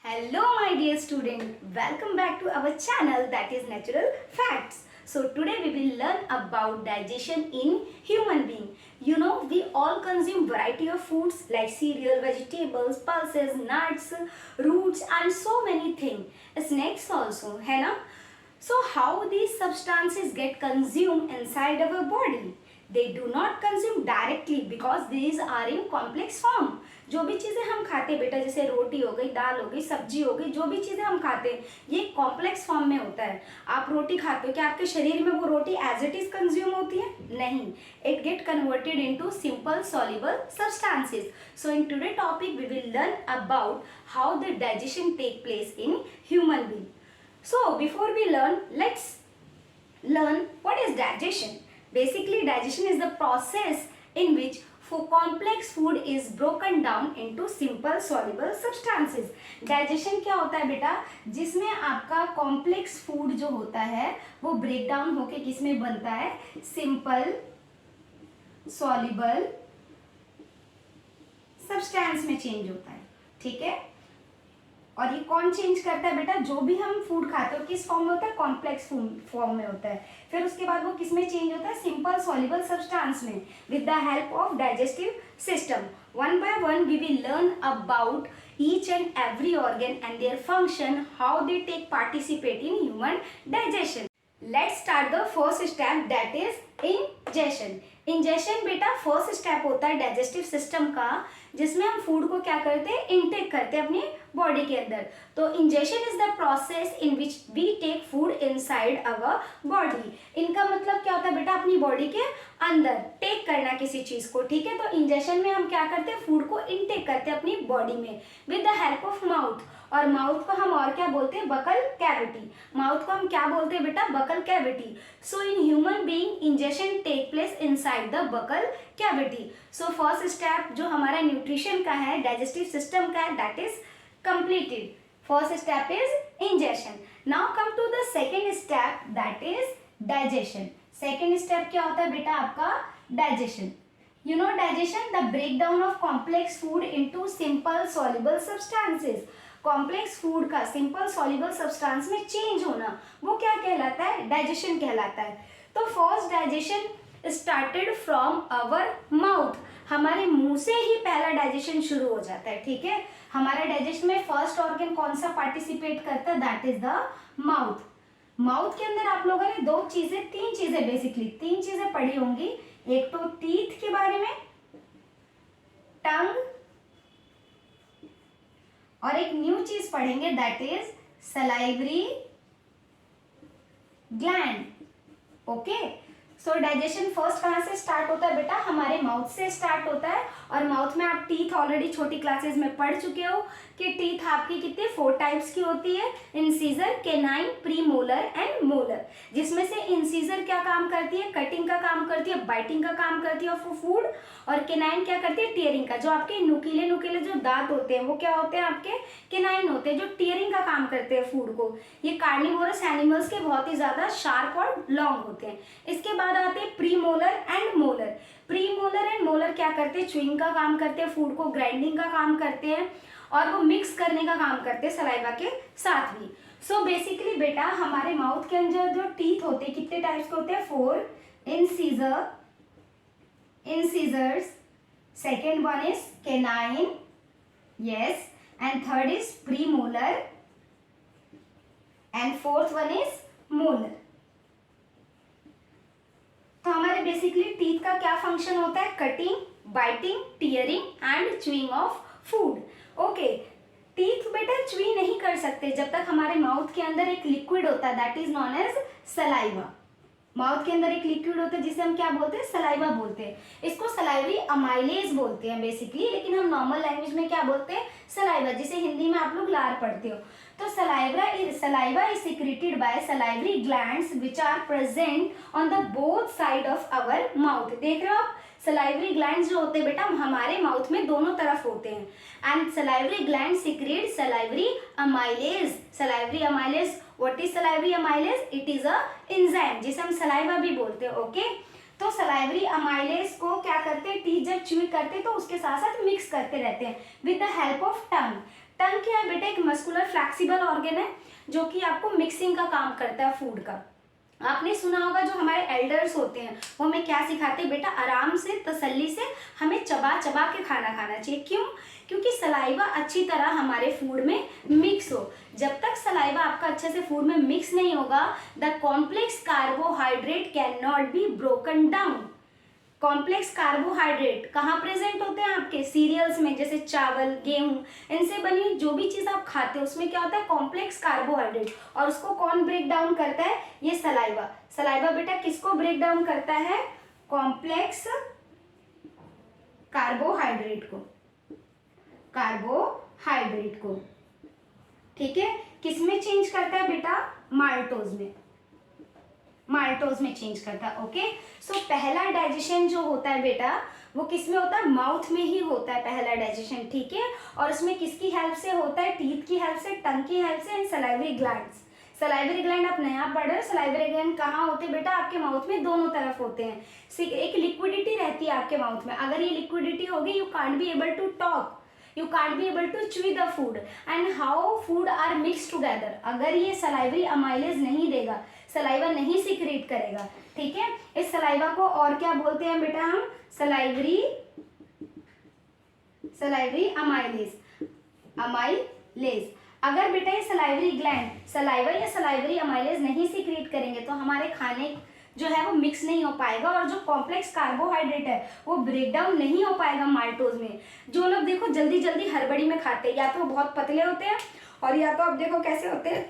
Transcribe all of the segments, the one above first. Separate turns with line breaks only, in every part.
Hello my dear student, welcome back to our channel that is Natural Facts. So today we will learn about digestion in human being. You know, we all consume variety of foods like cereal, vegetables, pulses, nuts, roots and so many things. Snacks also, है ना? So how these substances get consumed inside our body? They do not consume directly because these are in complex form. जो भी चीज़ें हम खाते हैं बेटा, जैसे रोटी हो गई, दाल हो गई, सब्जी हो गई, जो भी चीज़ें हम खाते हैं ये कॉम्प्लेक्स फॉर्म में होता है. आप रोटी खाते हो, क्या आपके शरीर में वो रोटी एज इट इज कंज्यूम होती है? नहीं. It get converted into simple soluble substances. So in today topic we will learn about how the digestion take place in human being. So before we learn, let's learn what is digestion. Basically, digestion is the process in which complex food is broken down into simple soluble substances. Digestion क्या होता है बेटा? जिसमें आपका complex food जो होता है वो break down होके किस में बनता है? Simple soluble substance में change होता है. ठीक है? और ये कौन चेंज करता है बेटा? जो भी हम फूड खाते हो किस फॉर्म में होता है? कॉम्प्लेक्स फॉर्म में होता है. फिर उसके बाद वो किस में चेंज होता है? सिंपल सॉल्युबल सब्सटेंस में with the help of digestive system. One by one we will learn about each and every organ and their function, how they take participate in human digestion. Let's start the first step, that is ingestion. Ingestion बेटा first step होता है digestive system का, जिसमें हम food को क्या करते हैं? इनटेक करते हैं अपनी बॉडी के अंदर. तो ingestion is the process in which we take food inside our body. इनका मतलब क्या होता है बेटा? अपनी बॉडी के अंदर टेक करना किसी चीज को. ठीक है, तो इंजेशन में हम क्या करते हैं? फूड को इनटेक करते हैं अपनी बॉडी में with the help of mouth. और माउथ को हम और क्या बोलते हैं? Buccal cavity. माउथ को हम क्या बोलते हैं बेटा? Buccal cavity. So in human being ingestion take place inside the buccal cavity. So first step जो हमारा न्यूट्रिशन का है, डाइजेस्टिव सिस्टम का है, that is completed. First step is ingestion. Now come to the second step, that is digestion. Second step क्या होता है बेटा? आपका digestion. You know digestion, the breakdown of complex food into simple soluble substances. Complex food का simple soluble substance में change होना, वो क्या कहलाता है? डाइजेशन कहलाता है. तो first digestion started from our mouth. हमारे मुंह से ही पहला डाइजेशन शुरू हो जाता है. ठीक है, हमारा डाइजेशन में फर्स्ट ऑर्गन कौन सा पार्टिसिपेट करता है? That is the mouth. Mouth के अंदर आप लोगों ने तीन चीजें बेसिकली तीन चीजें पढ़ी होंगी. एक तो टीथ के बारे में, टंग, और एक न्यू चीज पढ़ेंगे that is salivary gland. Okay, so digestion first कहाँ से स्टार्ट होता है बेटा? हमारे माउथ से स्टार्ट होता है. और माउथ में आप टीथ ऑलरेडी छोटी क्लासेस में पढ़ चुके हो कि टीथ आपकी कितनी 4 टाइप्स की होती है? Incisor, canine, premolar and molar. जिसमें से इंसीजर क्या काम करती है? कटिंग का काम करती है, बाइटिंग का काम करती है ऑफ फूड. और केनाइन क्या करती है? टीयरिंग का. जो आपके नुकीले नुकीले जो दांत होते हैं वो क्या होते हैं? आपके केनाइन होते हैं, जो टीयरिंग का काम करते हैं फूड को. ये कार्निवोरस एनिमल्स के बहुत ही ज्यादा शार्प और लॉन्ग होते हैं. इसके बाद आते हैं premolar and molar. Premolar and molar क्या करते हैं? च्युइंग का काम करते हैं, फूड को ग्राइंडिंग का काम करते हैं और वो मिक्स करने का काम करते हैं सलाइवा के साथ भी. सो बेसिकली बेटा हमारे माउथ के अंदर जो टीथ होते हैं कितने टाइप्स के होते हैं? 4 incisors, second one is canine, yes, and third is premolar and fourth one is molar. तो हमारे बेसिकली टीथ का क्या फंक्शन होता है? Cutting, biting, tearing and chewing of food. Okay, teeth बेटा च्यूई नहीं कर सकते जब तक हमारे माउथ के अंदर एक लिक्विड होता है that is known as saliva. Mouth के अंदर एक लिक्विड होता है जिसे हम क्या बोलते हैं? सलाइवा बोलते हैं. इसको सलाइवरी अमाइलेज बोलते हैं बेसिकली, लेकिन हम नॉर्मल लैंग्वेज में क्या बोलते हैं? सलाइवा, जिसे हिंदी में आप लोग लार पढ़ते हो. तो saliva is secreted by salivary glands which are present on the both side of our mouth. देख रहे हो आप? सलाइवरी ग्लैंड्स जो होते हैं बेटा हमारे माउथ में दोनों तरफ होते हैं. And salivary gland secrete salivary amylase. Salivary amylase, what is salivary amylase? It is a enzyme जिसे हम सलाइवा भी बोलते हैं. ओके, तो सलाइवरी अमाइलेज को क्या करते हैं? टीथ जब च्यू करते हैं तो उसके साथ साथ मिक्स करते रहते हैं with the help of tongue. Tongue क्या है बेटा? एक मस्कुलर फ्लेक्सिबल ऑर्गन है जो कि आपको मिक्सिंग का काम करता है फूड का। आपने सुना होगा जो हमारे एल्डर्स होते हैं वो हमें क्या सिखाते हैं बेटा? आराम से, तसल्ली से हमें चबा चबा के खाना खाना चाहिए। क्यों? क्योंकि सलाइवा अच्छी तरह हमारे फूड में मिक्स हो। जब तक सलाइवा आपका अच्छे से फूड में मिक्स नहीं होगा, the complex carbohydrate can not be broken down. Complex carbohydrate कहाँ प्रेजेंट होते हैं? आपके सीरियल्स में, जैसे चावल, गेहूं, इनसे बनी जो भी चीज़ आप खाते हो उसमें क्या होता है? Complex carbohydrate. और उसको कौन ब्रेक डाउन करता है? ये सलाइवा। सलाइवा बेटा किसको ब्रेक डाउन करता है? कॉम्प्लेक्स कार्बोहाइड्रेट को, कार्बोहाइड्रेट को। ठीक है, किसमें चेंज करता है बेटा? माल्टोज में, माल्टोज में चेंज करता है। ओके, सो पहला डाइजेशन जो होता है बेटा वो किस में होता है? माउथ में ही होता है पहला डाइजेशन। ठीक है, और उसमें किसकी हेल्प से होता है? टीथ की हेल्प से, टंग की हेल्प से, and salivary glands. Salivary gland आप नया पढ़ रहे हो। सलाइवरी ग्लैंड कहाँ होते हैं बेटा? आपके माउथ में दोनों तरफ होते हैं। एक लिक्विडिटी रहती है आपके माउथ में। अगर ये लिक्विडिटी होगी, you can't be able to talk, you can't be able to chew the food, and how food are mixed together। अगर ये सलाइवरी अमाइलेज नहीं देगा, सलाइवा नहीं सिक्रेट करेगा, ठीक है, इस सलाइवा को और क्या बोलते हैं बेटा हम? Salivary amylase, amylase. अगर बेटा ये सलाइवरी ग्लैंड सलाइवा या सलाइवरी अमाइलेज नहीं सिक्रेट करेंगे तो हमारे खाने जो है वो मिक्स नहीं हो पाएगा, और जो कॉम्प्लेक्स कार्बोहाइड्रेट है वो ब्रेक डाउन नहीं हो पाएगा माल्टोज में। जो लोग देखो जल्दी जल्दी हड़बड़ी में खाते हैं, या तो बहुत पतले होते हैं और या तो आप देखो कैसे होते हैं,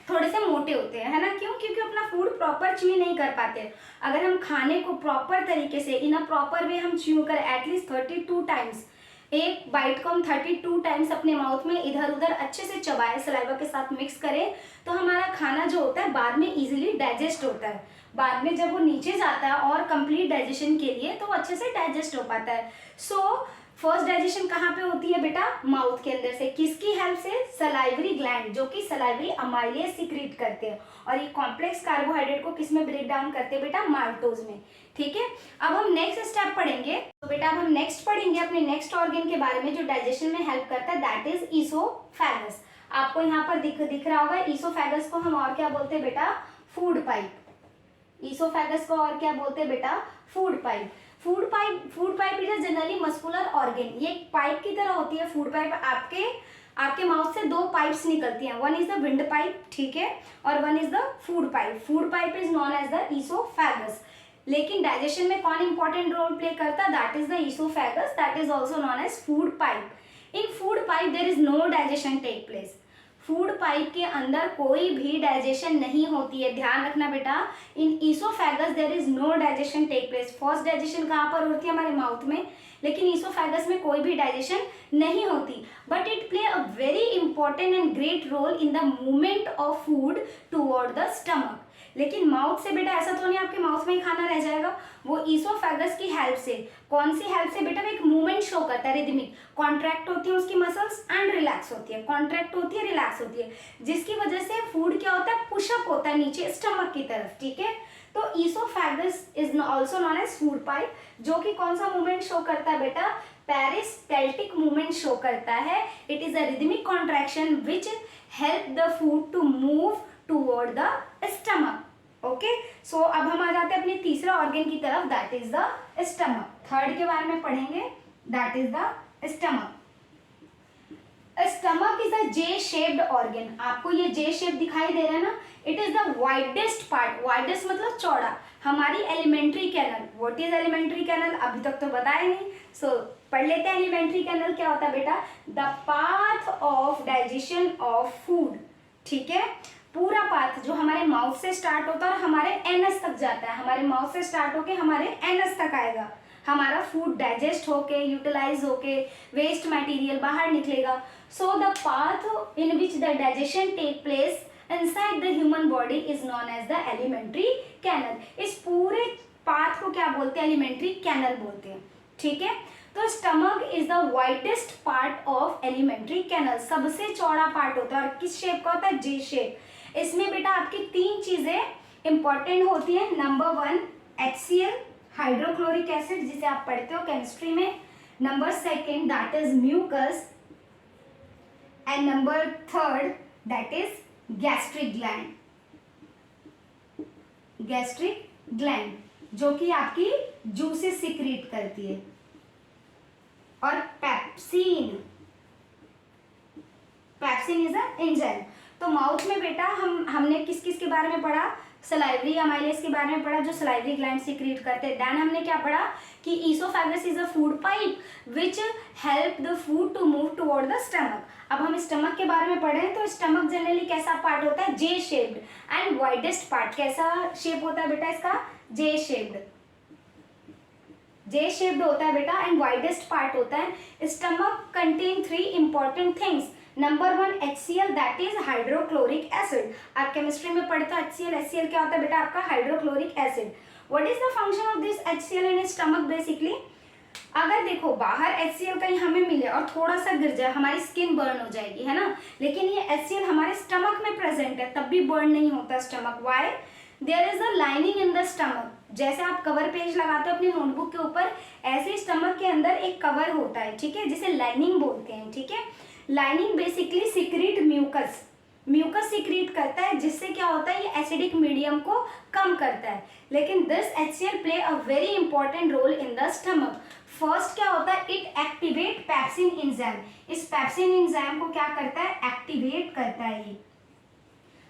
थोड़े से मोटे होते हैं, है ना? क्यों? क्योंकि अपना फूड प्रॉपर च्यू नहीं कर पाते। अगर हम खाने को प्रॉपर तरीके से, इन अ प्रॉपर वे हम च्यू करें एटलीस्ट 32 टाइम्स, एक बाइट को हम 32 टाइम्स अपने माउथ में इधर उधर अच्छे से चबाए, सलाइवा के साथ मिक्स करें, तो हमारा खाना जो होता है बाद में इजीली डाइजेस्ट होता है। बाद में जब वो नीचे जाता है और कंप्लीट डाइजेशन के लिए, तो वो अच्छे से डाइजेस्ट हो पाता है। सो फर्स्ट डाइजेशन कहाँ पे होती है बेटा? माउथ के अंदर से। किसकी हेल्प से? सलाइवरी ग्लैंड, जो कि सलाइवरी अमाइलेज सिक्रीट करते हैं, और ये कॉम्प्लेक्स कार्बोहाइड्रेट को किसमें ब्रेक डाउन करते हैं बेटा? माल्टोज में। ठीक है, अब हम नेक्स्ट स्टेप पढ़ेंगे। तो बेटा अब हम नेक्स्ट पढ़ेंगे अपने नेक्स्ट ऑर्गन के बारे में जो डाइजेशन में हेल्प करता है, दैट इज ईसोफेगस। आपको यहाँ पर दिख रहा होगा। ईसोफेगस को हम और क्या बोलते हैं बेटा? Food pipe. ईसोफेगस को और क्या बोलते हैं बेटा? Food pipe. Food pipe is generally muscular organ. ये एक पाइप की तरह होती है फूड पाइप। आपके माउथ से दो पाइप्स निकलती हैं, one is the wind pipe, ठीक है, और one is the food pipe. Food pipe is known as the oesophagus. लेकिन डाइजेशन में कौन इंपॉर्टेंट रोल प्ले करता है? That is the oesophagus, that is also known as food pipe. In food pipe there is no digestion take place. Food pipe के अंदर कोई भी digestion नहीं होती है। ध्यान रखना बेटा, in oesophagus there is no digestion take place. First digestion कहाँ पर होती है? हमारे माउथ में। लेकिन ईसोफेगस में कोई भी डाइजेशन नहीं होती, but it play a very important and great role in the movement of food toward the stomach. लेकिन माउथ से बेटा ऐसा तो नहीं आपके माउथ में ही खाना रह जाएगा। वो ईसोफेगस की हेल्प से, कौन सी हेल्प से बेटा? एक मूवमेंट शो करता है, रिदमिक। कॉन्ट्रैक्ट होती है उसकी मसल्स एंड रिलैक्स होती है, कॉन्ट्रैक्ट होती है, रिलैक्स होती है, जिसकी वजह से फूड क्या होता है? पुशअप होता है नीचे स्टमक की तरफ, ठीक है। तो oesophagus is also known as food pipe, जो कि कौन सा मूवमेंट शो करता है बेटा? पेरिस्टैल्टिक मूवमेंट शो करता है। It is a rhythmic contraction which help the food to move toward the stomach. Okay, so अब हम आ जाते हैं अपने तीसरा ऑर्गन की तरफ, that is the stomach. Third के बारे में पढ़ेंगे, that is the stomach. Stomach is a J shaped organ. आपको ये जे शेप दिखाई दे रहा है ना? It is the widest part, widest मतलब चौड़ा, हमारी alimentary canal. What is alimentary canal? अभी तक तो बताया नहीं, सो पढ़ लेते हैं। एलिमेंट्री कैनल क्या होता है बेटा? The path of digestion of food, ठीक है। पूरा पाथ जो हमारे माउथ से स्टार्ट होता है और हमारे एनस तक जाता है, हमारे माउथ से स्टार्ट होके हमारे एनस तक आएगा, हमारा फूड डाइजेस्ट होके, यूटिलाइज होके, वेस्ट मटेरियल बाहर निकलेगा। So the path in which the digestion take place inside the human body is known as the alimentary canal. इस पूरे पाथ को क्या बोलते हैं? एलिमेंट्री कैनल बोलते हैं, ठीक है। तो stomach is the widest part of alimentary canal, सबसे चौड़ा पार्ट होता है। और किस शेप का होता है? जे शेप। इसमें बेटा आपकी तीन चीजें इंपॉर्टेंट होती है। नंबर 1 HCl, हाइड्रोक्लोरिक एसिड, जिसे आप पढ़ते हो केमिस्ट्री में। Number 2 that is mucus, and number third that is gastric gland, gastric gland जो कि आपकी जूसेस सिक्रीट करती है। और pepsin, pepsin is a enzyme. तो माउथ में बेटा हमने किस किस के बारे में पढ़ा, सलाइवरी अमाइलेज के बारे में पढ़ा जो सलाइवरी ग्लैंड सिक्रीट करते हैं। देन हमने क्या पढ़ा कि oesophagus is a food pipe which help the food to move toward the stomach. अब हम स्टमक के बारे में पढ़े हैं, तो स्टमक जनरली कैसा पार्ट होता है, जे शेप्ड एंड वाइडेस्ट पार्ट। कैसा शेप होता है बेटा इसका, जे शेप्ड, जे शेप्ड होता है बेटा एंड वाइडेस्ट पार्ट होता है। Stomach contain 3 important things. Number 1 HCl that is hydrochloric acid. आप केमिस्ट्री में पढ़ते हो HCl, HCl क्या होता है बेटा आपका, hydrochloric acid. What is the function of this HCl in stomach basically. अगर देखो बाहर HCl कहीं हमें मिले और थोड़ा सा गिर जाए, हमारी स्किन बर्न हो जाएगी, है ना। लेकिन ये HCl हमारे स्टमक में प्रेजेंट है, तब भी बर्न नहीं होता stomach. Why, there is a lining in the stomach. जैसे आप कवर पेज लगाते हो अपनी नोटबुक के ऊपर, ऐसे स्टमक के अंदर एक कवर होता है, ठीक है, जिसे लाइनिंग बोलते हैं, ठीक है। Lining basically secrete mucus, mucus secrete करता है, जिससे क्या होता है, ये एसिडिक मीडियम को कम करता है। लेकिन this HCl play a very important role in the stomach. First क्या होता है, इट एक्टिवेट पेप्सिन एंजाइम। इस पेप्सिन एंजाइम को क्या करता है, एक्टिवेट करता है ये।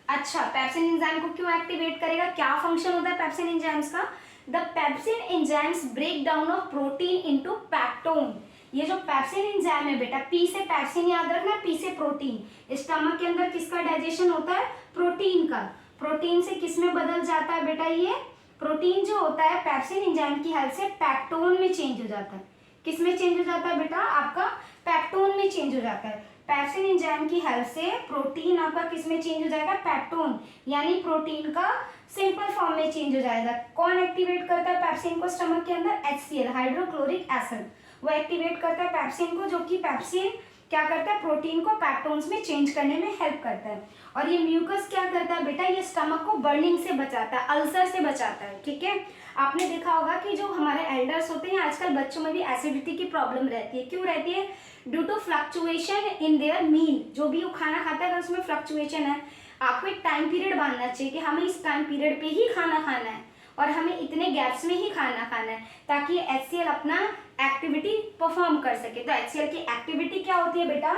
अच्छा, पेप्सिन एंजाइम को क्यों एक्टिवेट करेगा, क्या फंक्शन होता है पेप्सिन एंजाइम्स का। The pepsin enzymes break down of protein into peptone. ये जो पेप्सिन एंजाइम है बेटा, पी से पेप्सिन याद रखना, पी से प्रोटीन। स्टमक के अंदर किसका डाइजेशन होता है, प्रोटीन का। प्रोटीन से किस में बदल जाता है बेटा, ये प्रोटीन जो होता है पेप्सिन एंजाइम की हेल्प से पेप्टोन में चेंज हो जाता है। किस में चेंज हो जाता है बेटा, आपका पेप्टोन में चेंज हो जाता है। पेप्सिन एंजाइम की हेल्प से प्रोटीन आपका किस में चेंज हो जाएगा, पेप्टोन, यानी प्रोटीन का सिंपल फॉर्म में चेंज हो जाएगा। कौन एक्टिवेट करता है पेप्सिन को स्टमक के अंदर, HCl, हाइड्रोक्लोरिक एसिड। वो एक्टिवेट करता है पेप्सिन को, जो कि पेप्सिन क्या करता है, प्रोटीन को पेप्टोन्स में चेंज करने में हेल्प करता है। और ये म्यूकस क्या करता है बेटा, ये स्टमक को बर्निंग से बचाता है, अल्सर से बचाता है, ठीक है। आपने देखा होगा कि जो हमारे एल्डर्स होते हैं, आजकल बच्चों में भी एसिडिटी की प्रॉब्लम रहती है। क्यों रहती है, due to fluctuation in their meal. जो भी वो खाना खाता है अगर उसमें फ्लक्चुएशन है, आपको एक टाइम पीरियड बांधना चाहिए कि हमें इस टाइम पीरियड पे ही खाना खाना है और हमें इतने गैप्स में ही खाना खाना है, ताकि HCl अपना एक्टिविटी परफॉर्म कर सके। तो HCl की एक्टिविटी क्या होती है बेटा,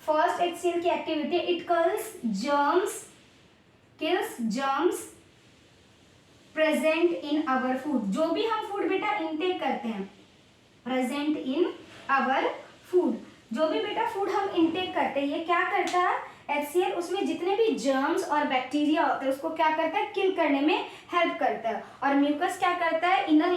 फर्स्ट HCl की activity, it kills germs present in our food. जो भी हम फूड बेटा इनटेक करते हैं, प्रेजेंट इन आवर फूड, जो भी बेटा फूड हम इनटेक करते हैं, ये क्या करता है HCl, उसमें जितने भी जर्म्स और बैक्टीरिया होते हैं उसको क्या करता है, किल करने में हेल्प करता है। और म्यूकस क्या करता है, इनर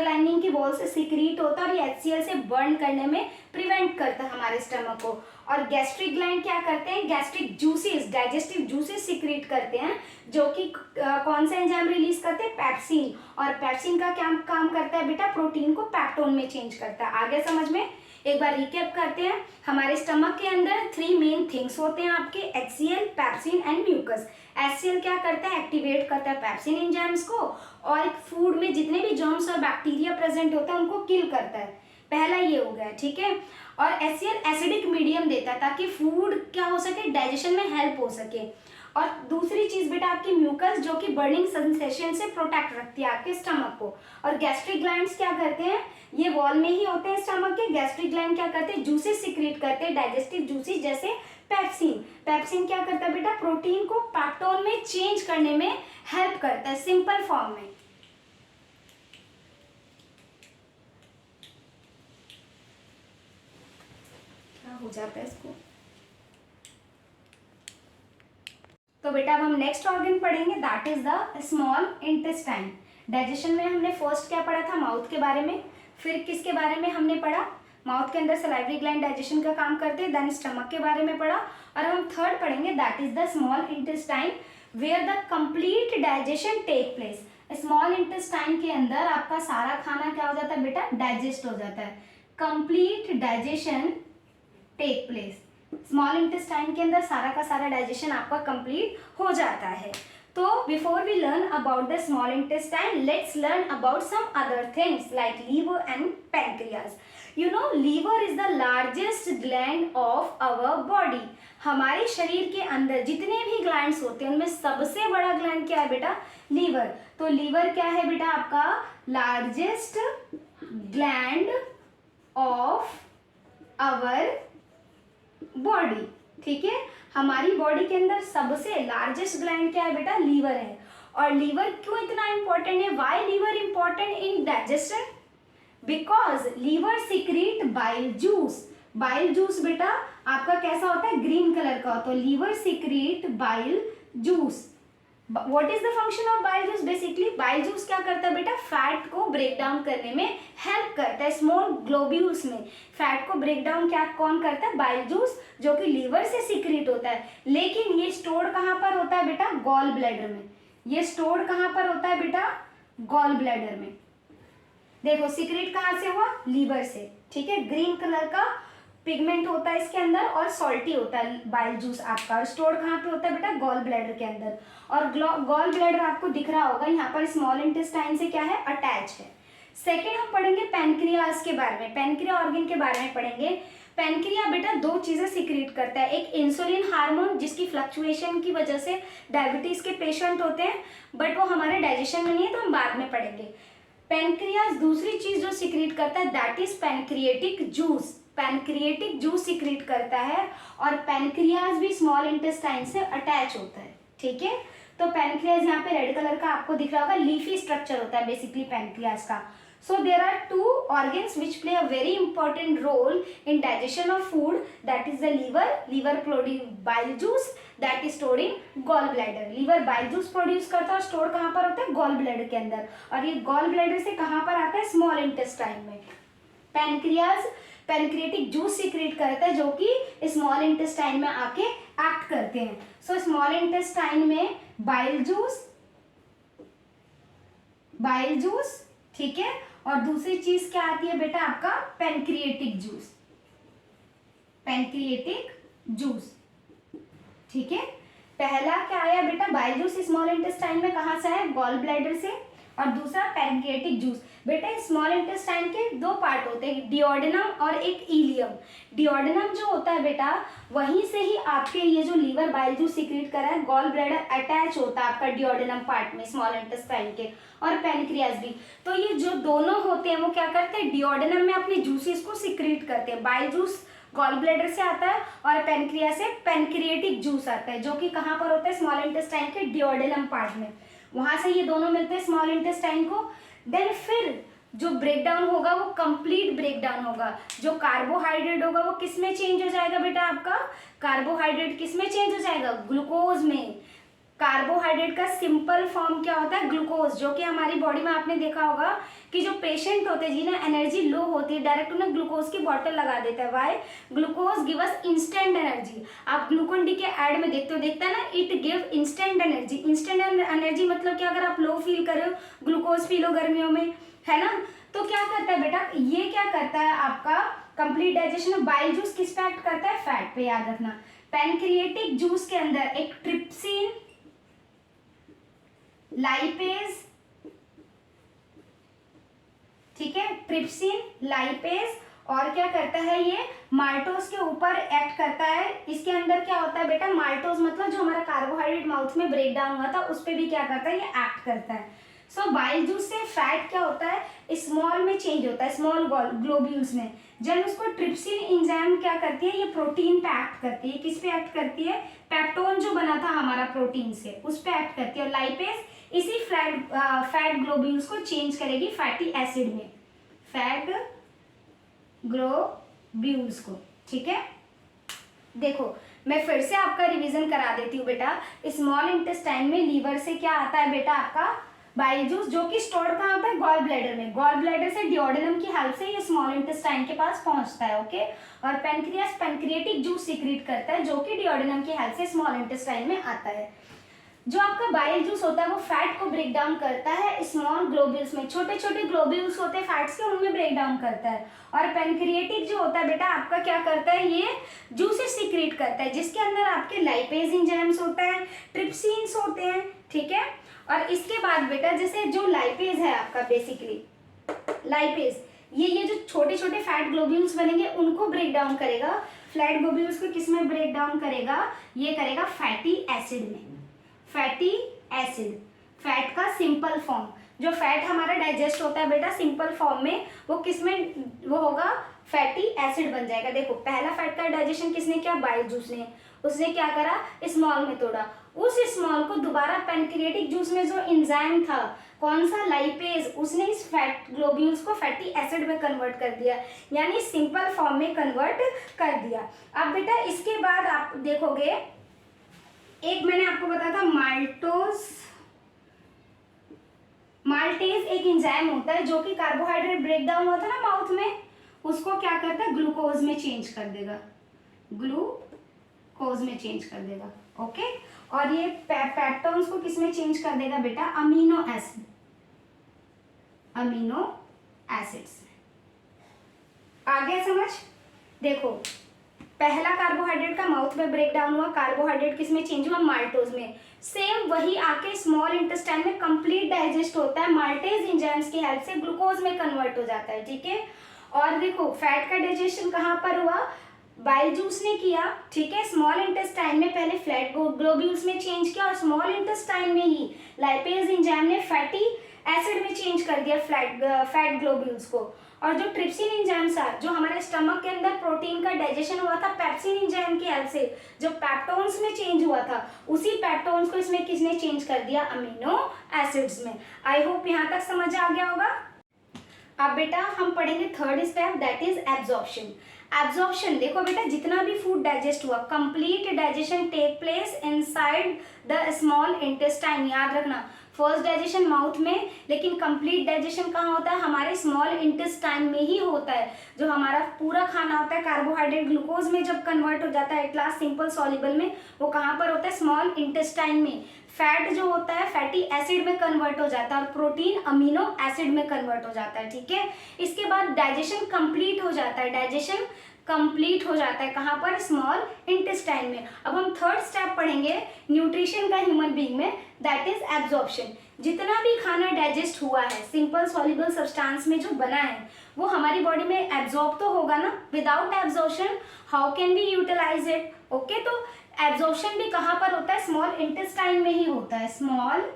लाइनिंग की वॉल से सिक्रीट होता है और ये HCl से बर्न करने में प्रिवेंट करता है हमारे स्टमक को। और गैस्ट्रिक ग्लैंड क्या करते हैं, gastric juices, digestive juices secrete करते हैं, जो कि कौन सा एंजाइम रिलीज करते हैं, पेप्सिन। और पेप्सिन का क्या काम करता है बेटा, प्रोटीन को पेप्टोन में चेंज करता है। आगे समझ में, एक बार रिकैप करते हैं। हमारे स्टमक के अंदर 3 मेन थिंग्स होते हैं आपके, HCl, pepsin and mucus. HCl क्या करता है, एक्टिवेट करता है पेप्सिन एंजाइम्स को, और फूड में जितने भी जर्म्स और बैक्टीरिया प्रेजेंट होते हैं उनको किल करता है। पहला ये हो गया, ठीक है। और HCl एसिडिक मीडियम देता है ताकि फूड क्या हो सके, डाइजेशन में हेल्प हो सके। और दूसरी चीज बेटा आपकी म्यूकस, जो कि बर्निंग सेंसेशन से प्रोटेक्ट रखती है आपके स्टमक को। और गैस्ट्रिक ग्लैंड्स क्या करते हैं, ये वॉल में ही होते हैं स्टमक के। गैस्ट्रिक ग्लैंड क्या करते हैं, जूसेस सिक्रीट करते हैं, डाइजेस्टिव जूसेस, जैसे पेप्सिन। पेप्सिन क्या करता है बेटा, प्रोटीन को पेप्टोन में चेंज करने में हेल्प करता है, सिंपल फॉर्म में। क्या हो जाता है इसको। तो बेटा अब हम नेक्स्ट ऑर्गन पढ़ेंगे, that is the small intestine. Digestion में हमने फर्स्ट क्या पढ़ा था, माउथ के बारे में। फिर किसके बारे में हमने पढ़ा, माउथ के अंदर सलाइवरी ग्लैंड डाइजेशन का काम करते हैं। देन स्टमक के बारे में पढ़ा। और हम थर्ड पढ़ेंगे, that is the small intestine, where the complete digestion take place. Small intestine के अंदर आपका सारा खाना क्या हो जाता है बेटा, डाइजेस्ट हो जाता है। Complete digestion take place, small intestine के अंदर सारा का सारा डाइजेशन आपका कंप्लीट हो जाता है। तो before we learn about the small intestine, let's learn about some other things like liver and pancreas. You know, liver is the largest gland of our body. हमारे शरीर के अंदर जितने भी ग्लैंड्स होते हैं उनमें सबसे बड़ा ग्लैंड क्या है बेटा? लीवर. तो लीवर क्या है बेटा आपका? Largest gland of our body. ठीक है, हमारी बॉडी के अंदर सबसे लार्जेस्ट ग्लैंड क्या है बेटा? लीवर है. और लीवर क्यों इतना इंपॉर्टेंट है? Why liver important in digestion? Because liver secrete bile juice. Bile juice बेटा आपका कैसा होता है? ग्रीन कलर का. तो liver secrete bile juice. What is the function of bile juice? Basically bile juice क्या करता है बेटा? फैट को ब्रेक डाउन करने में हेल्प करता है. स्मॉल ग्लोब्यूल्स में फैट को ब्रेक डाउन क्या कौन करता है? बाइल जूस, जो कि लीवर से सिक्रीट होता है. लेकिन ये स्टोर कहाँ पर होता है बेटा? गॉल ब्लैडर में. ये स्टोर कहाँ पर होता है बेटा? गॉल ब्लैडर में. देखो सिक्रीट कहाँ से हुआ? लीवर से. ठीक है, ग्रीन कलर का पिगमेंट होता है इसके अंदर और सॉल्टी होता है बाइल जूस आपका. और स्टोर कहाँ पे होता है बेटा? गॉल ब्लैडर के अंदर. और गॉल ब्लैडर आपको दिख रहा होगा यहाँ पर स्मॉल इंटेस्टाइन से क्या है? अटैच है. सेकेंड हम पढ़ेंगे पैनक्रियाज के बारे में, पैनक्रिया ऑर्गन के बारे में पढ़ेंगे. पैनक्रिया बेटा दो चीजें सिक्रीट करता है. एक इंसुलिन हार्मोन जिसकी फ्लक्चुएशन की वजह से डायबिटीज के पेशेंट होते हैं, बट वो हमारे डाइजेशन में नहीं है तो हम बाद में पढ़ेंगे. पैनक्रियाज दूसरी चीज जो सिक्रीट करता है that is pancreatic juice. Pancreatic juice secrete करता है और पैनक्रियाज भी स्मॉल इंटेस्टाइन से अटैच होता है. ठीक है, तो पैनक्रियाज यहाँ पे रेड कलर का आपको दिख रहा होगा. लीफी स्ट्रक्चर होता है बेसिकली पैनक्रियाज का. So there are two organs which play a very important role in digestion of food. That is the liver. Liver produce bile juice that is stored in gall bladder. Liver bile juice produce करता है और store कहाँ पर होता है? Gall bladder के अंदर. और ये गॉल ब्लैडर से कहाँ पर आता है? स्मॉल इंटेस्टाइन में. पैनक्रियाज पैनक्रिएटिक जूस सिक्रेट करता है जो कि स्मॉल इंटेस्टाइन में आके एक्ट करते हैं. सो स्मॉल इंटेस्टाइन में बाइल जूस, ठीक है, और दूसरी चीज क्या आती है बेटा आपका? Pancreatic juice. ठीक है, पहला क्या आया बेटा? बाइल जूस स्मॉल इंटेस्टाइन में कहाँ से है? गॉल ब्लैडर से. और दूसरा पैनक्रिएटिक जूस. बेटा स्मॉल इंटेस्टाइन के दो पार्ट होते हैं, डिओडेनम और एक इलियम. डिओडेनम जो होता है बेटा वहीं से ही आपके ये जो लीवर बाइल जूस सिक्रीट कर रहा है गॉल ब्लैडर अटैच होता है आपका डिओडेनम पार्ट में स्मॉल इंटेस्टाइन के. और पैनक्रियाज भी. तो ये जो दोनों होते हैं वो क्या करते हैं? डिओडेनम में अपने जूसेस को सिक्रीट करते हैं. बाइल जूस गॉल ब्लैडर से आता है और पैनक्रिया से पैनक्रिएटिक जूस आता है जो कि कहाँ पर होता है? स्मॉल इंटेस्टाइन के डिओडेनम पार्ट में. वहां से ये दोनों मिलते हैं स्मॉल इंटेस्टाइन को. देन फिर जो ब्रेक डाउन होगा वो कंप्लीट ब्रेक डाउन होगा. जो कार्बोहाइड्रेट होगा वो किस में चेंज हो जाएगा बेटा आपका? कार्बोहाइड्रेट किस में चेंज हो जाएगा? ग्लूकोज में. कार्बोहाइड्रेट का सिंपल फॉर्म क्या होता है? ग्लूकोज. जो कि हमारी बॉडी में आपने देखा होगा कि जो पेशेंट होते हैं जिन्हें एनर्जी लो होती है डायरेक्ट उन्हें ग्लूकोज की बॉटल लगा देता है. Why? Glucose give us instant energy. आप ग्लूकोन डी के ऐड में देखते हैं ना, it give instant energy. Instant energy मतलब कि अगर आप लो फील कर रहे हो ग्लूकोज पी लो गर्मियों में, है ना. तो क्या करता है बेटा? ये क्या करता है आपका? Complete digestion of bile juice किस पे एक्ट करता है? फैट पे. याद रखना. पैनक्रिएटिक जूस के अंदर एक ट्रिप्सिन, लाइपेज, ठीक है, ट्रिप्सिन, लाइपेज, और क्या करता है ये? माल्टोज के ऊपर एक्ट करता है. इसके अंदर क्या होता है बेटा? माल्टोज मतलब जो हमारा कार्बोहाइड्रेट माउथ में ब्रेक डाउन हुआ था उस पर भी क्या करता है? ये एक्ट करता है. सो बाइल जूस से फैट क्या होता है? स्मॉल में चेंज होता है, स्मॉल ग्लोब्यूल्स में. जब उसको ट्रिप्सिन एंजाइम क्या करती है? ये प्रोटीन पे एक्ट करती है. किस पे एक्ट करती है? पेप्टोन जो बना था हमारा प्रोटीन से उस पे एक्ट करती है. और लाइपेज इसी फैट ग्लोब्यूल्स को चेंज करेगी फैटी एसिड में, फैट ग्लोब्यूल्स को. ठीक है, देखो मैं फिर से आपका रिवीजन करा देती हूँ बेटा. स्मॉल इंटेस्टाइन में लीवर से क्या आता है बेटा आपका? बाइल जूस, जो कि स्टोर कहाँ होता है? गॉल ब्लैडर में. गॉल ब्लैडर से डिओडेनम की हेल्प से ये स्मॉल इंटेस्टाइन के पास पहुंचता है. ओके, और पैनक्रियास पैनक्रिएटिक जूस सिक्रीट करता है जो कि डिओडेनम की हेल्प से स्मॉल इंटेस्टाइन में आता है. जो आपका बाइल जूस होता है वो फैट को ब्रेक डाउन करता है स्मॉल ग्लोब्यूल्स में, छोटे छोटे ग्लोब्यूल्स होते हैं फैट्स के, उनमें ब्रेक डाउन करता है। और पैनक्रिएटिक जो होता है बेटा आपका क्या करता है, ये जूसेस सीक्रेट करता है जिसके अंदर आपके लाइपेज एंजाइम्स होता है, ट्रिप्सिन्स होते हैं, ठीक है। और इसके बाद बेटा जैसे जो लाइपेज है आपका, बेसिकली लाइपेज ये जो छोटे छोटे फैट ग्लोब्यूल्स बनेंगे उनको ब्रेक डाउन करेगा। फ्लैट ग्लोब्यूल्स को किस में ब्रेक डाउन करेगा, ये करेगा फैटी एसिड में। फैटी एसिड, फैट का सिंपल फॉर्म, जो फैट हमारा डाइजेस्ट होता है बेटा सिंपल फॉर्म में, वो किस में वो होगा, फैटी एसिड बन जाएगा। देखो पहला फैट का डाइजेशन किसने किया, बाइल जूस ने, उसने क्या करा, स्मॉल में तोड़ा, उस स्मॉल को दोबारा पैनक्रिएटिक जूस में जो एंजाइम था कौन सा, लाइपेज, उसने इस फैट ग्लोब्यूल्स को फैटी एसिड में कन्वर्ट कर दिया, यानी सिंपल फॉर्म में कन्वर्ट कर दिया। अब बेटा इसके बाद आप देखोगे, एक मैंने आपको बताया था माल्टेज एक एंजाइम होता है जो कि कार्बोहाइड्रेट ब्रेक डाउन हुआ था ना माउथ में, उसको क्या करता है, ग्लूकोज में चेंज कर देगा, ग्लूकोज में चेंज कर देगा, ओके। और ये पेप्टोन्स को किस में चेंज कर देगा बेटा, अमीनो एसिड, अमीनो एसिड्स। आ गया समझ। देखो पहला कार्बोहाइड्रेट का माउथ में ब्रेक डाउन हुआ, कार्बोहाइड्रेट किस में चेंज हुआ, माल्टोज में, सेम वही आके स्मॉल इंटेस्टाइन में कंप्लीट डाइजेस्ट होता है, माल्टेज एंजाइम्स की हेल्प से ग्लूकोज में कन्वर्ट हो जाता है, ठीक है। और देखो फैट का डाइजेशन कहाँ पर हुआ, बाइल जूस ने किया, ठीक है, स्मॉल इंटेस्टाइन में पहले फ्लैट ग्लोब्यूल्स में चेंज किया और स्मॉल इंटेस्टाइन में ही लाइपेज एंजाइम ने फैटी एसिड में चेंज कर दिया फैट ग्लोब्यूल्स को। और जो ट्रिप्सिन एंजाइम था, जो हमारे स्टमक के अंदर प्रोटीन का डाइजेशन हुआ था पेप्सिन एंजाइम की हेल्प से, जो पेप्टोन्स में चेंज हुआ था, उसी पेप्टोन्स को इसमें किसने चेंज कर दिया, अमीनो एसिड्स में। आई होप यहाँ तक समझ आ गया होगा। अब बेटा हम पढ़ेंगे third step, that is absorption. Absorption देखो बेटा, जितना भी फूड डाइजेस्ट हुआ, complete digestion take place inside the small intestine. याद रखना फर्स्ट डाइजेशन माउथ में, लेकिन कंप्लीट डाइजेशन कहाँ होता है, हमारे स्मॉल इंटेस्टाइन में ही होता है। जो हमारा पूरा खाना होता है कार्बोहाइड्रेट ग्लूकोज में जब कन्वर्ट हो जाता है एट लास्ट सिंपल सॉल्युबल में, वो कहाँ पर होता है, स्मॉल इंटेस्टाइन में। फैट जो होता है फैटी एसिड में कन्वर्ट हो जाता है और प्रोटीन अमीनो एसिड में कन्वर्ट हो जाता है, ठीक है। इसके बाद डाइजेशन कंप्लीट हो जाता है, डाइजेशन कंप्लीट हो जाता है कहाँ पर, स्मॉल इंटेस्टाइन में। अब हम थर्ड स्टेप पढ़ेंगे न्यूट्रिशन का ह्यूमन बीइंग में, दैट इज एब्जॉर्प्शन। जितना भी खाना डाइजेस्ट हुआ है सिंपल सॉल्युबल सब्सटेंस में जो बना है, वो हमारी बॉडी में एब्जॉर्ब तो होगा ना। Without absorption how can we utilize it, okay. तो एब्जॉर्प्शन भी कहाँ पर होता है, स्मॉल इंटेस्टाइन में ही होता है, स्मॉल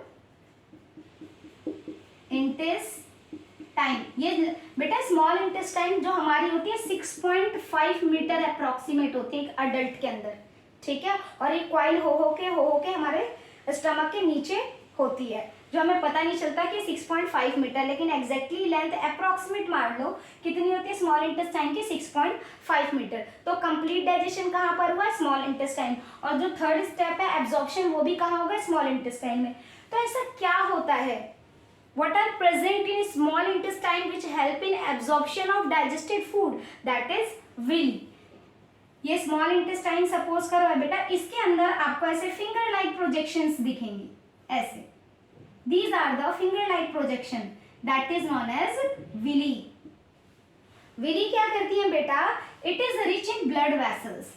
इंटेस्टाइन। ये बेटा स्मॉल इंटेस्टाइन जो हमारी होती है 6.5 मीटर अप्रोक्सीमेट होती है एक अडल्ट के अंदर, ठीक है। और ये क्वाइल हो के हमारे स्टमक के नीचे होती है, जो हमें पता नहीं चलता कि 6.5 मीटर, लेकिन एग्जैक्टली लेंथ अप्रोक्सीमेट मान लो कितनी होती है स्मॉल इंटेस्टाइन की, 6.5 मीटर। तो कंप्लीट डाइजेशन कहाँ पर हुआ, स्मॉल इंटेस्टाइन। और जो थर्ड स्टेप है एब्जॉर्प्शन, वो भी कहाँ होगा, स्मॉल इंटेस्टाइन में। तो ऐसा क्या होता है, what are present in small intestine which help in absorption of digested food, that is villi। ये स्मॉल इंटेस्टाइन सपोज करो है बेटा, इसके अंदर आपको ऐसे फिंगर लाइक प्रोजेक्शंस दिखेंगी, ऐसे these are the finger like projection that is known as villi। villi क्या करती है बेटा, it is rich in blood vessels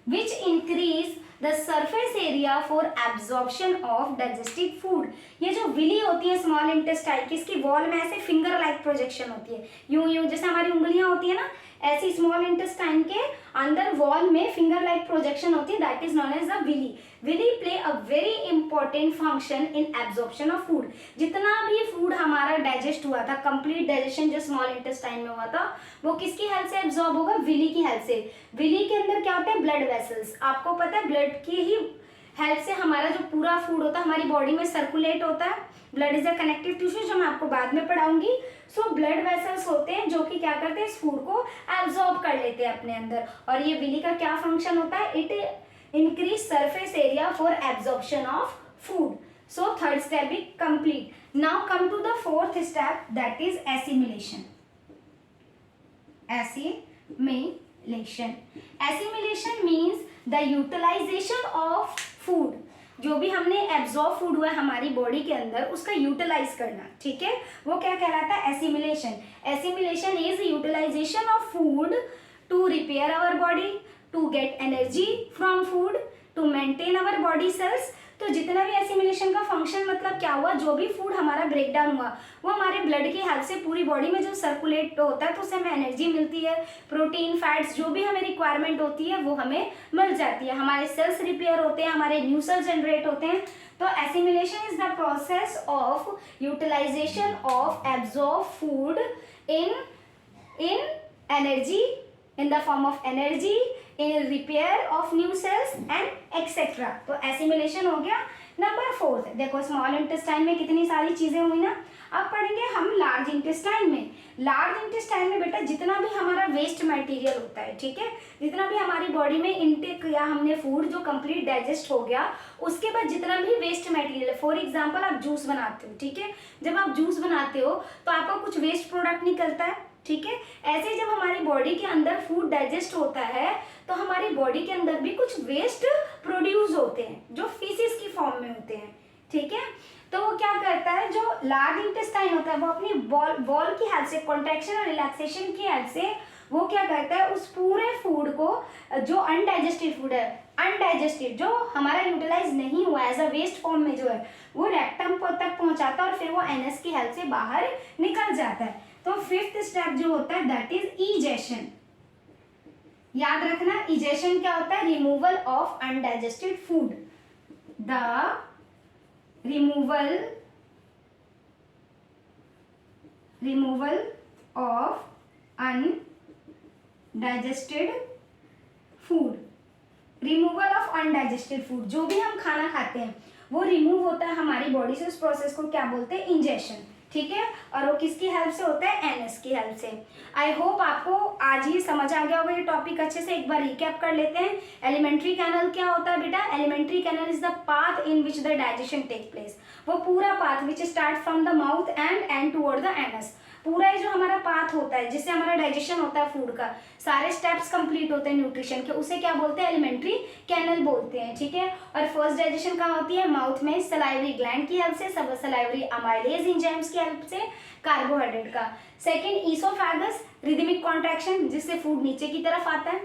which increase the surface area for absorption of digested food। ये जो Willie होती है स्मॉल इंटेस्टाइन की, इसकी वॉल में ऐसे फिंगर लाइक प्रोजेक्शन होती है, यूं जैसे हमारी उंगलियां होती है ना, ऐसी स्मॉल इंटेस्टाइन के अंदर वॉल में फिंगर लाइक प्रोजेक्शन होती है, that is known as the villi. Villi play a very important function in absorption of food. जितना भी फूड हमारा डाइजेस्ट हुआ था, कंप्लीट डाइजेशन जो स्मॉल इंटेस्टाइन में हुआ था, वो किसकी हेल्प से एब्जॉर्ब होगा, विली की हेल्प से। विली के अंदर क्या होता है, ब्लड वेसल्स। आपको पता है ब्लड की ही हेल्प से हमारा जो पूरा फूड होता है हमारी बॉडी में सर्कुलेट होता है। Blood is a connective tissue, जो मैं आपको बाद में पढ़ाऊंगी। सो ब्लड वेसल्स होते हैं जो कि क्या करते हैं, इस फूड को एब्जॉर्ब कर लेते हैं अपने अंदर। और ये विली का क्या फंक्शन होता है, it increase surface area for absorption of food. So third step is complete. Now come to the fourth step, that is assimilation. Assimilation means the utilization of food, जो भी हमने एब्जॉर्ब फूड हुआ है हमारी body के अंदर उसका utilise करना, ठीक है, वो क्या कहलाता है, assimilation. Assimilation is utilization of food to repair our body, to get energy from food, to maintain our body cells. तो जितना भी एसिमिलेशन का फंक्शन मतलब क्या हुआ, जो भी फूड हमारा ब्रेक डाउन हुआ वो हमारे ब्लड की हेल्प से पूरी बॉडी में जो सर्कुलेट होता है तो उससे हमें एनर्जी मिलती है, प्रोटीन फैट्स जो भी हमें रिक्वायरमेंट होती है वो हमें मिल जाती है, हमारे सेल्स रिपेयर होते हैं, हमारे न्यू सेल्स जनरेट होते हैं। तो assimilation is the process of utilization of absorb food in energy, in the form of energy, in repair of new cells and etc. तो एसिमिलेशन हो गया। नंबर 4, देखो स्मॉल इंटेस्टाइन में कितनी सारी चीजें हुई ना। अब पढ़ेंगे हम लार्ज इंटेस्टाइन में। लार्ज इंटेस्टाइन में बेटा जितना भी हमारा वेस्ट मटेरियल होता है, ठीक है, जितना भी हमारी बॉडी में इनटेक किया हमने फूड जो कंप्लीट डाइजेस्ट हो गया, उसके बाद जितना भी वेस्ट मटेरियल है, फॉर एग्जांपल आप जूस बनाते हो, ठीक है, जब आप जूस बनाते हो तो आपका कुछ वेस्ट प्रोडक्ट निकलता है, ठीक है। ऐसे जब हमारी बॉडी के अंदर फूड डाइजेस्ट होता है तो हमारी बॉडी के अंदर भी कुछ वेस्ट प्रोड्यूस होते हैं जो फीसिस की फॉर्म में होते हैं, ठीक है। तो वो क्या करता है, जो लार्ज इंटेस्टाइन होता है वो अपनी बॉल की हेल्प से, कॉन्ट्रैक्शन और रिलैक्सेशन की हेल्प से वो क्या करता है, उस पूरे फूड को जो अनडाइजेस्टेड फूड है, अनडाइजेस्टेड जो हमारा यूटिलाइज नहीं हुआ एज अ वेस्ट फॉर्म में जो है वो रेक्टम तक पहुंचाता है और फिर वो एनएस की हेल्प से बाहर निकल जाता है। तो 5th स्टेप जो होता है दैट इज इजेशन। याद रखना इजेशन क्या होता है, removal of undigested food, the removal of undigested food, removal of undigested food, जो भी हम खाना खाते हैं वो रिमूव होता है हमारी बॉडी से, उस प्रोसेस को क्या बोलते हैं, इंजेक्शन, ठीक है। और वो किसकी हेल्प से होता है, एनएस की हेल्प से। आई होप आपको आज ही समझ आ गया होगा ये टॉपिक अच्छे से। एक बार रिकैप कर लेते हैं। एलिमेंट्री कैनल क्या होता है बेटा, alimentary canal is the path in which the digestion take place, वो पूरा path which start from the mouth and end toward the anus, पूरा ये जो हमारा पाथ होता है जिससे हमारा डाइजेशन होता है फूड का, सारे स्टेप्स कंप्लीट होते हैं न्यूट्रिशन के, उसे क्या बोलते हैं, एलिमेंट्री कैनल बोलते हैं, ठीक है। और फर्स्ट डाइजेशन कहाँ होती है, माउथ में, सलाइवरी ग्लैंड की हेल्प से, सब सलाइवरी अमाइलेज एंजाइम्स की हेल्प से, कार्बोहाइड्रेट का। सेकंड ईसोफेगस, रिदमिक कॉन्ट्रैक्शन जिससे फूड नीचे की तरफ आता है।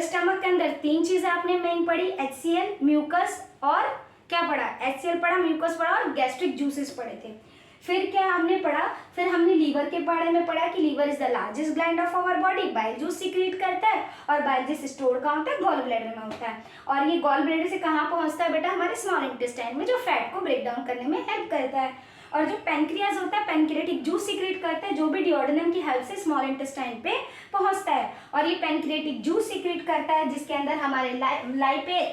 स्टमक के अंदर 3 चीजें आपने मेन पढ़ी, HCl, म्यूकस और क्या पढ़ा, HCl पढ़ा, म्यूकस पढ़ा और गैस्ट्रिक जूसेस पढ़े थे। फिर क्या हमने पढ़ा, फिर हमने लीवर के बारे में पढ़ा कि liver is the largest gland of our body, bile juice secrete करता है और बाइल जूस स्टोर कहाँ होता है, गॉल ब्लैडर में होता है। और ये गॉल ब्लैडर से कहाँ पहुंचता है बेटा, हमारे स्मॉल इंटेस्टाइन में, जो फैट को ब्रेक डाउन करने में हेल्प करता है। और जो पेनक्रियाज होता है, पेनक्रियाटिक जूस सीक्रेट करता है जो भी डिओडेनम की हेल्प से स्मॉल इंटेस्टाइन पे पहुंचता है। और ये पेनक्रियाटिक जूस सीक्रेट करता है जिसके अंदर हमारे लाइपेज,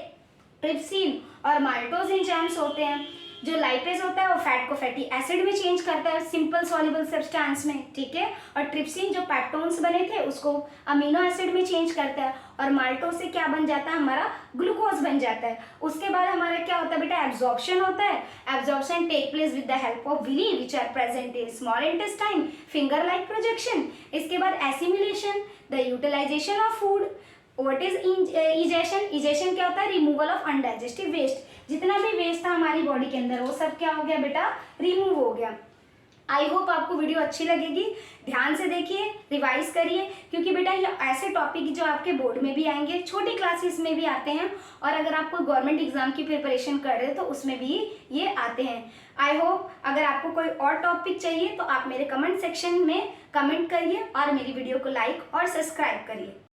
ट्रिप्सिन और माल्टोज एंजाइम्स होते हैं। जो लाइपेज होता है वो फैट को फैटी एसिड में चेंज करता है सिंपल सॉल्युबल सब्सटेंस में, ठीक है। और ट्रिप्सिन जो पेप्टोन्स बने थे उसको अमीनो एसिड में चेंज करता है और माल्टोज से क्या बन जाता है, हमारा ग्लूकोज बन जाता है। उसके बाद हमारा क्या होता है बेटा, एब्जॉर्प्शन होता है। Absorption take place with the help of villi which are present in small intestine, finger like projection. इसके बाद assimilation, the utilization of food. What is egestion, egestion क्या होता है, रिमूवल ऑफ अनडाइजेस्टिव वेस्ट, जितना भी waste था हमारी body के अंदर वो सब क्या हो गया बेटा, रिमूव हो गया। आई होप आपको वीडियो अच्छी लगेगी, ध्यान से देखिए, रिवाइज करिए, क्योंकि बेटा ये ऐसे टॉपिक जो आपके बोर्ड में भी आएंगे, छोटी क्लासेस में भी आते हैं, और अगर आप कोई गवर्नमेंट एग्जाम की प्रिपरेशन कर रहे हो तो उसमें भी ये आते हैं। आई होप अगर आपको कोई और टॉपिक चाहिए तो आप मेरे कमेंट सेक्शन में कमेंट करिए और मेरी वीडियो को लाइक और सब्सक्राइब करिए।